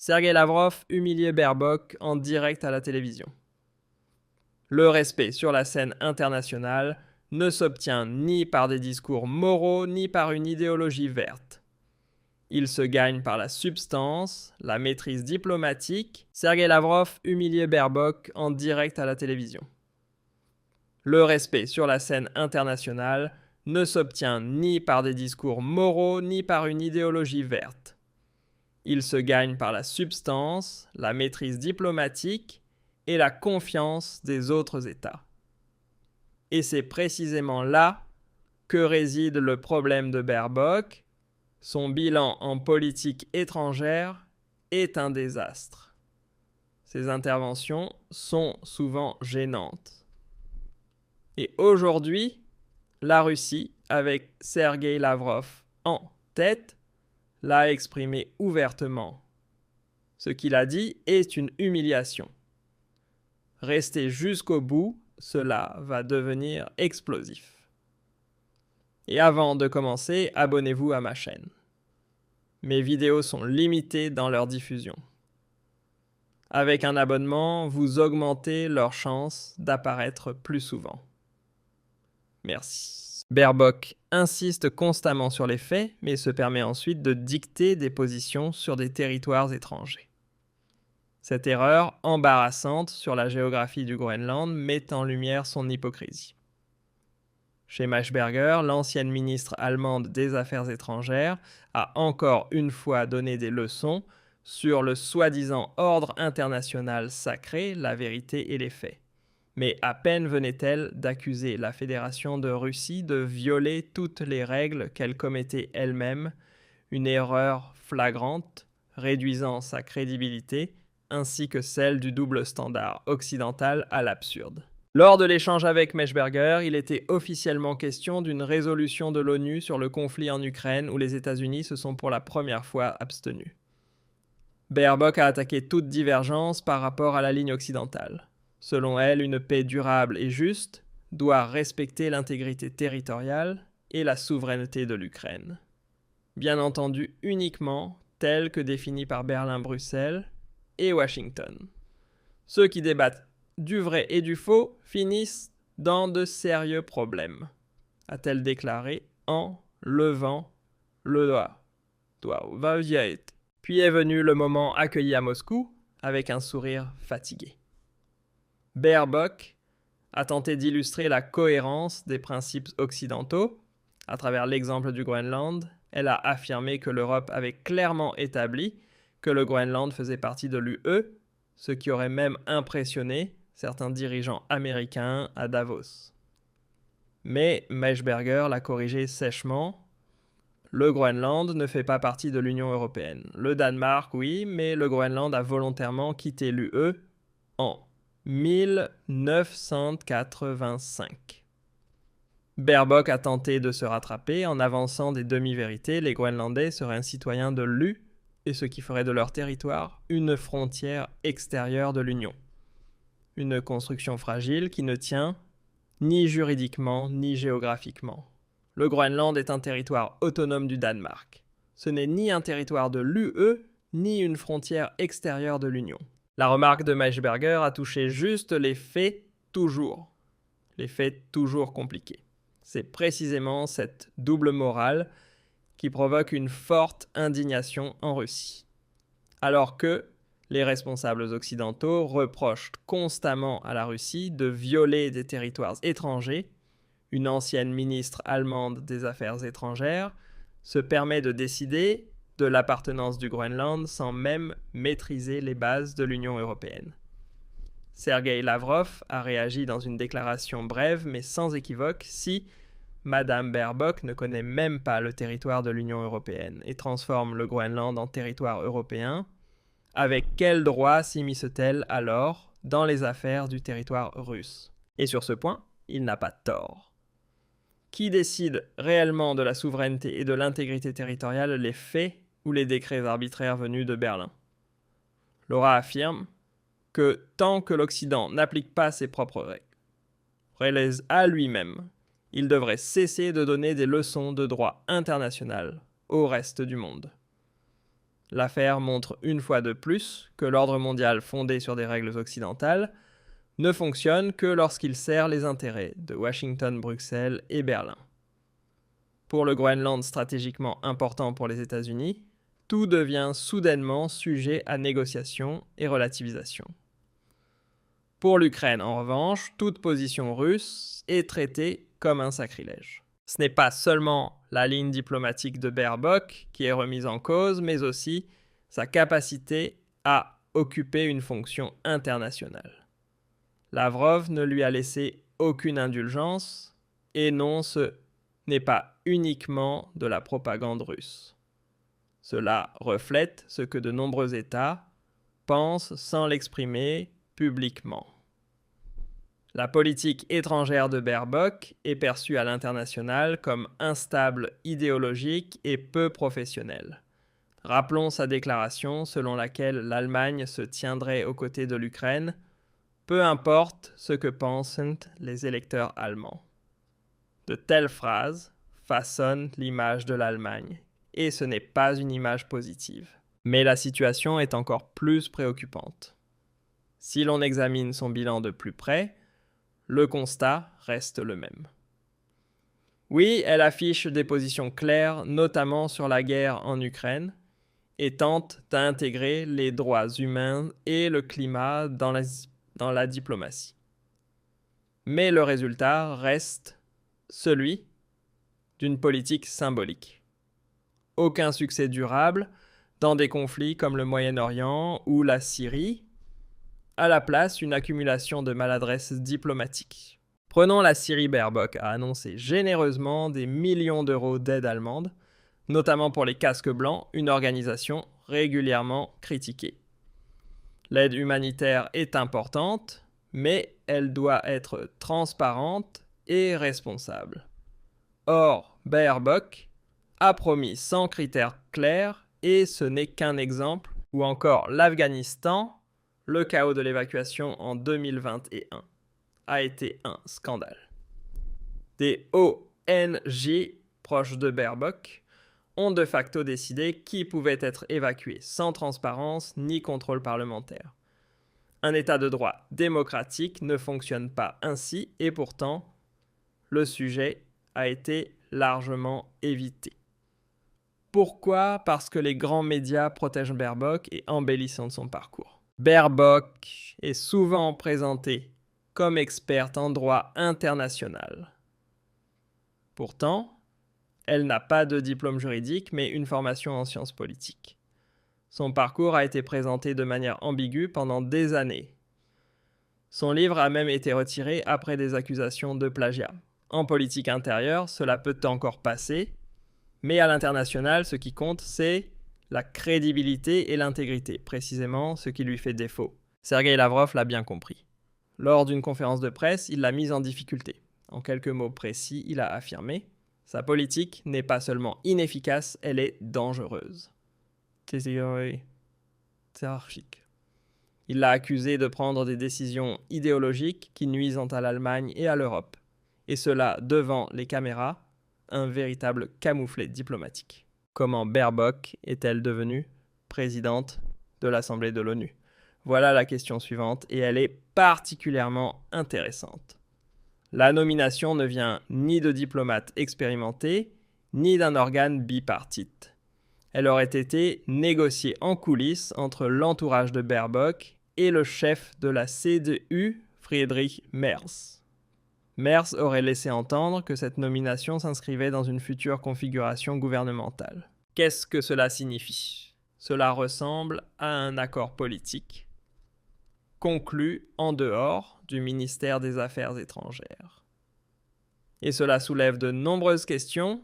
Sergei Lavrov humiliait Baerbock en direct à la télévision. Le respect sur la scène internationale ne s'obtient ni par des discours moraux ni par une idéologie verte. Il se gagne par la substance, la maîtrise diplomatique. Sergei Lavrov humiliait Baerbock en direct à la télévision. Le respect sur la scène internationale ne s'obtient ni par des discours moraux ni par une idéologie verte. Il se gagne par la substance, la maîtrise diplomatique et la confiance des autres États. Et c'est précisément là que réside le problème de Baerbock. Son bilan en politique étrangère est un désastre. Ses interventions sont souvent gênantes. Et aujourd'hui, la Russie, avec Sergei Lavrov en tête, l'a exprimé ouvertement. Ce qu'il a dit est une humiliation. Restez jusqu'au bout, cela va devenir explosif. Et avant de commencer, abonnez-vous à ma chaîne. Mes vidéos sont limitées dans leur diffusion. Avec un abonnement, vous augmentez leurs chances d'apparaître plus souvent. Merci. Baerbock insiste constamment sur les faits, mais se permet ensuite de dicter des positions sur des territoires étrangers. Cette erreur embarrassante sur la géographie du Groenland met en lumière son hypocrisie. Chez Maischberger, l'ancienne ministre allemande des Affaires étrangères a encore une fois donné des leçons sur le soi-disant ordre international sacré, la vérité et les faits. Mais à peine venait-elle d'accuser la Fédération de Russie de violer toutes les règles qu'elle commettait elle-même, une erreur flagrante, réduisant sa crédibilité, ainsi que celle du double standard occidental à l'absurde. Lors de l'échange avec Maischberger, il était officiellement question d'une résolution de l'ONU sur le conflit en Ukraine où les États-Unis se sont pour la première fois abstenus. Baerbock a attaqué toute divergence par rapport à la ligne occidentale. Selon elle, une paix durable et juste doit respecter l'intégrité territoriale et la souveraineté de l'Ukraine. Bien entendu uniquement telle que définie par Berlin-Bruxelles et Washington. Ceux qui débattent du vrai et du faux finissent dans de sérieux problèmes, a-t-elle déclaré en levant le doigt. Puis est venu le moment accueilli à Moscou avec un sourire fatigué. Baerbock a tenté d'illustrer la cohérence des principes occidentaux. À travers l'exemple du Groenland, elle a affirmé que l'Europe avait clairement établi que le Groenland faisait partie de l'UE, ce qui aurait même impressionné certains dirigeants américains à Davos. Mais Maischberger l'a corrigé sèchement. Le Groenland ne fait pas partie de l'Union européenne. Le Danemark, oui, mais le Groenland a volontairement quitté l'UE en 1985. Baerbock a tenté de se rattraper en avançant des demi-vérités. Les Groenlandais seraient un citoyen de l'UE et ce qui ferait de leur territoire une frontière extérieure de l'Union. Une construction fragile qui ne tient ni juridiquement ni géographiquement. Le Groenland est un territoire autonome du Danemark. Ce n'est ni un territoire de l'UE ni une frontière extérieure de l'Union. La remarque de Maischberger a touché juste les faits toujours. Les faits toujours compliqués. C'est précisément cette double morale qui provoque une forte indignation en Russie. Alors que les responsables occidentaux reprochent constamment à la Russie de violer des territoires étrangers, une ancienne ministre allemande des Affaires étrangères se permet de décider de l'appartenance du Groenland sans même maîtriser les bases de l'Union européenne. Sergei Lavrov a réagi dans une déclaration brève mais sans équivoque si Madame Baerbock ne connaît même pas le territoire de l'Union européenne et transforme le Groenland en territoire européen. Avec quel droit s'immisce-t-elle alors dans les affaires du territoire russe? Et sur ce point, il n'a pas tort. Qui décide réellement de la souveraineté et de l'intégrité territoriale, les faits ou les décrets arbitraires venus de Berlin? Laura affirme que tant que l'Occident n'applique pas ses propres règles à lui-même, il devrait cesser de donner des leçons de droit international au reste du monde. L'affaire montre une fois de plus que l'ordre mondial fondé sur des règles occidentales ne fonctionne que lorsqu'il sert les intérêts de Washington, Bruxelles et Berlin. Pour le Groenland stratégiquement important pour les États-Unis, tout devient soudainement sujet à négociation et relativisation. Pour l'Ukraine, en revanche, toute position russe est traitée comme un sacrilège. Ce n'est pas seulement la ligne diplomatique de Baerbock qui est remise en cause, mais aussi sa capacité à occuper une fonction internationale. Lavrov ne lui a laissé aucune indulgence, et non, ce n'est pas uniquement de la propagande russe. Cela reflète ce que de nombreux États pensent sans l'exprimer publiquement. La politique étrangère de Baerbock est perçue à l'international comme instable idéologique et peu professionnelle. Rappelons sa déclaration selon laquelle l'Allemagne se tiendrait aux côtés de l'Ukraine, peu importe ce que pensent les électeurs allemands. De telles phrases façonnent l'image de l'Allemagne, et ce n'est pas une image positive. Mais la situation est encore plus préoccupante. Si l'on examine son bilan de plus près, le constat reste le même. Oui, elle affiche des positions claires, notamment sur la guerre en Ukraine, et tente d'intégrer les droits humains et le climat dans la diplomatie. Mais le résultat reste celui d'une politique symbolique. Aucun succès durable dans des conflits comme le Moyen-Orient ou la Syrie, à la place une accumulation de maladresses diplomatiques. Prenons la Syrie. Baerbock a annoncé généreusement des millions d'euros d'aide allemande, notamment pour les casques blancs, une organisation régulièrement critiquée. L'aide humanitaire est importante, mais elle doit être transparente et responsable. Or, Baerbock a promis sans critères clairs, et ce n'est qu'un exemple, ou encore l'Afghanistan. Le chaos de l'évacuation en 2021 a été un scandale. Des ONG proches de Baerbock ont de facto décidé qui pouvait être évacué sans transparence ni contrôle parlementaire. Un état de droit démocratique ne fonctionne pas ainsi, et pourtant, le sujet a été largement évité. Pourquoi ? Parce que les grands médias protègent Baerbock et embellissent son parcours. Baerbock est souvent présentée comme experte en droit international. Pourtant, elle n'a pas de diplôme juridique, mais une formation en sciences politiques. Son parcours a été présenté de manière ambiguë pendant des années. Son livre a même été retiré après des accusations de plagiat. En politique intérieure, cela peut encore passer, mais à l'international, ce qui compte, c'est la crédibilité et l'intégrité, précisément ce qui lui fait défaut. Sergueï Lavrov l'a bien compris. Lors d'une conférence de presse, il l'a mise en difficulté. En quelques mots précis, il a affirmé « Sa politique n'est pas seulement inefficace, elle est dangereuse. » Il l'a accusé de prendre des décisions idéologiques qui nuisent à l'Allemagne et à l'Europe. Et cela devant les caméras, un véritable camouflet diplomatique. Comment Baerbock est-elle devenue présidente de l'Assemblée de l'ONU ? Voilà la question suivante, et elle est particulièrement intéressante. La nomination ne vient ni de diplomates expérimentés, ni d'un organe bipartite. Elle aurait été négociée en coulisses entre l'entourage de Baerbock et le chef de la CDU, Friedrich Merz. Merz aurait laissé entendre que cette nomination s'inscrivait dans une future configuration gouvernementale. Qu'est-ce que cela signifie ? Cela ressemble à un accord politique conclu en dehors du ministère des Affaires étrangères. Et cela soulève de nombreuses questions.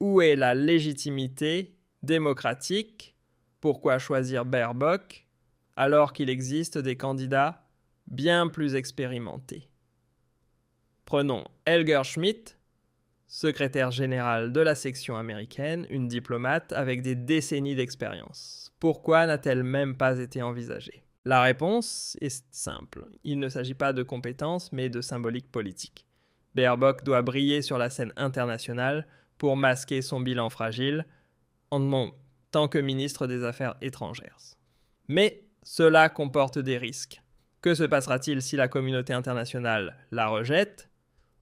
Où est la légitimité démocratique ? Pourquoi choisir Baerbock alors qu'il existe des candidats bien plus expérimentés ? Prenons Helger Schmidt, secrétaire général de la section américaine, une diplomate avec des décennies d'expérience. Pourquoi n'a-t-elle même pas été envisagée ? La réponse est simple. Il ne s'agit pas de compétences, mais de symbolique politique. Baerbock doit briller sur la scène internationale pour masquer son bilan fragile en tant que ministre des Affaires étrangères. Mais cela comporte des risques. Que se passera-t-il si la communauté internationale la rejette?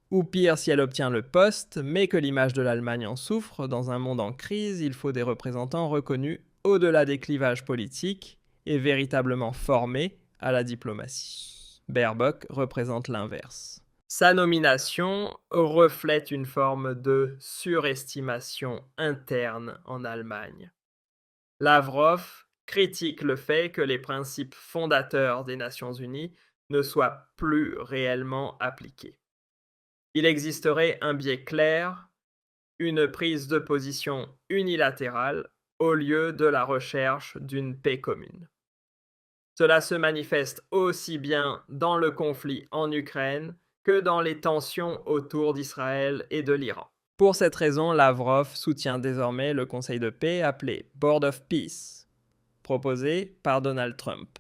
Ou pire, si elle obtient le poste, mais que l'image de l'Allemagne en souffre? Dans un monde en crise, il faut des représentants reconnus au-delà des clivages politiques et véritablement formés à la diplomatie. Baerbock représente l'inverse. Sa nomination reflète une forme de surestimation interne en Allemagne. Lavrov critique le fait que les principes fondateurs des Nations Unies ne soient plus réellement appliqués. Il existerait un biais clair, une prise de position unilatérale au lieu de la recherche d'une paix commune. Cela se manifeste aussi bien dans le conflit en Ukraine que dans les tensions autour d'Israël et de l'Iran. Pour cette raison, Lavrov soutient désormais le Conseil de paix appelé Board of Peace, proposé par Donald Trump.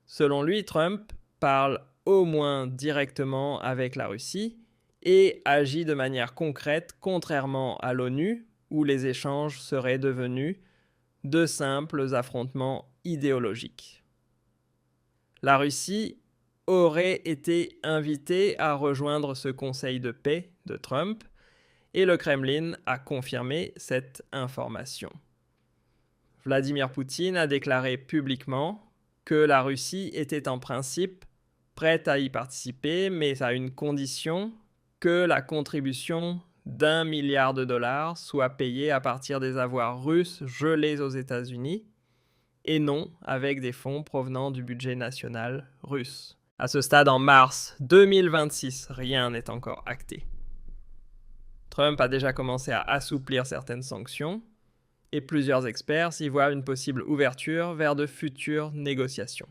Selon lui, Trump parle au moins directement avec la Russie et agit de manière concrète, contrairement à l'ONU, où les échanges seraient devenus de simples affrontements idéologiques. La Russie aurait été invitée à rejoindre ce conseil de paix de Trump et le Kremlin a confirmé cette information. Vladimir Poutine a déclaré publiquement que la Russie était en principe prête à y participer, mais à une condition que la contribution d'1 milliard de dollars soit payée à partir des avoirs russes gelés aux États-Unis et non avec des fonds provenant du budget national russe. À ce stade, en mars 2026, rien n'est encore acté. Trump a déjà commencé à assouplir certaines sanctions et plusieurs experts y voient une possible ouverture vers de futures négociations.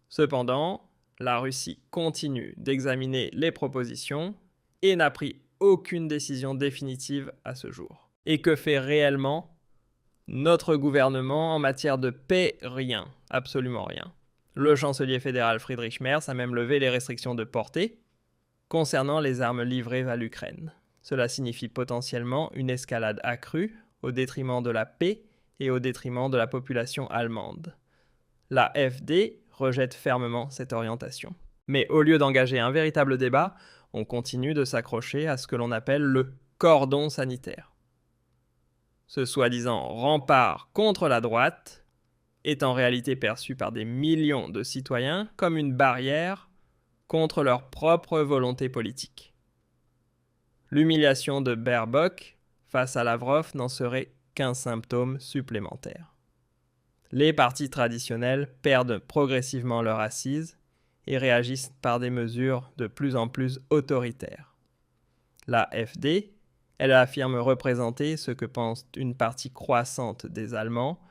Cependant, la Russie continue d'examiner les propositions et n'a pris aucune décision définitive à ce jour. Et que fait réellement notre gouvernement en matière de paix? Rien, absolument rien. Le chancelier fédéral Friedrich Merz a même levé les restrictions de portée concernant les armes livrées à l'Ukraine. Cela signifie potentiellement une escalade accrue au détriment de la paix et au détriment de la population allemande. La FD rejette fermement cette orientation. Mais au lieu d'engager un véritable débat, on continue de s'accrocher à ce que l'on appelle le cordon sanitaire. Ce soi-disant rempart contre la droite est en réalité perçu par des millions de citoyens comme une barrière contre leur propre volonté politique. L'humiliation de Baerbock face à Lavrov n'en serait qu'un symptôme supplémentaire. Les partis traditionnels perdent progressivement leur assise et réagissent par des mesures de plus en plus autoritaires. La FD, elle affirme représenter ce que pense une partie croissante des Allemands,